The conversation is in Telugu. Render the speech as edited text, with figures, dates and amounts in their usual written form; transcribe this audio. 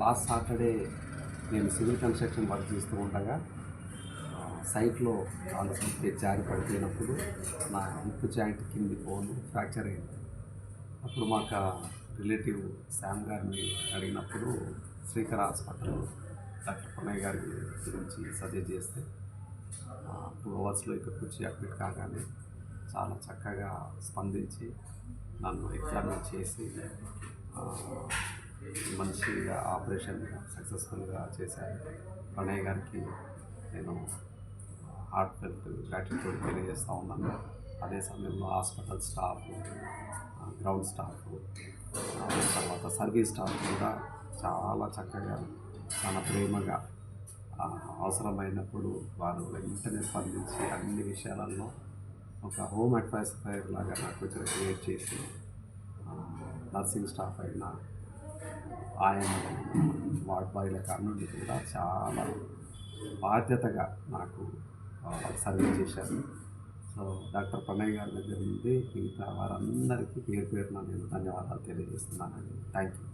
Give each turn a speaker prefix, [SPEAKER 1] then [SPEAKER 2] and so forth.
[SPEAKER 1] లాస్ట్ సాటర్డే నేను సివిల్ కన్స్ట్రక్షన్ వర్క్ చేస్తూ ఉండగా సైట్లో కాలు సైతే జారి పడిపోయినప్పుడు నా హిప్ జాయింట్ కింది బోన్ ఫ్రాక్చర్ అయింది. అప్పుడు మాకు రిలేటివ్ శామ్ గారిని అడిగినప్పుడు శ్రీకర్ హాస్పిటల్ డాక్టర్ పున్నయ్య గారి గురించి సజెస్ట్ చేస్తే 2 అవర్స్లో ఇక్కడికి వచ్చి అడ్మిట్ కాగానే చాలా చక్కగా స్పందించి నన్ను ఎగ్జామిన్ చేసి మంచిగా ఆపరేషన్ సక్సెస్ఫుల్గా చేశారు. ప్రణయ్ గారికి నేను హార్ట్ ఫెల్ట్ గ్రాటిట్యూడ్ తెలియజేస్తూ ఉన్నాను. అదే సమయంలో హాస్పిటల్ స్టాఫ్, గ్రౌండ్ స్టాఫ్, తర్వాత సర్వీస్ స్టాఫ్ కూడా చాలా చక్కగా చాలా ప్రేమగా అవసరమైనప్పుడు వారు వెంటనే స్పందించి అన్ని విషయాలలో ఒక హోమ్ అడ్వైజర్ లాగా నాకు కొంచెం క్రియేట్ చేసి నర్సింగ్ స్టాఫ్ అయినా ఆయన వార్డ్ బాయ్ల కానుండి కూడా చాలా బాధ్యతగా నాకు సర్వీస్ చేశారు. సో డాక్టర్ ప్రణయ్ గారి దగ్గర నుండి మిగతా వారందరికీ పేరు పేరున నేను ధన్యవాదాలు తెలియజేస్తున్నానండి. Thank you.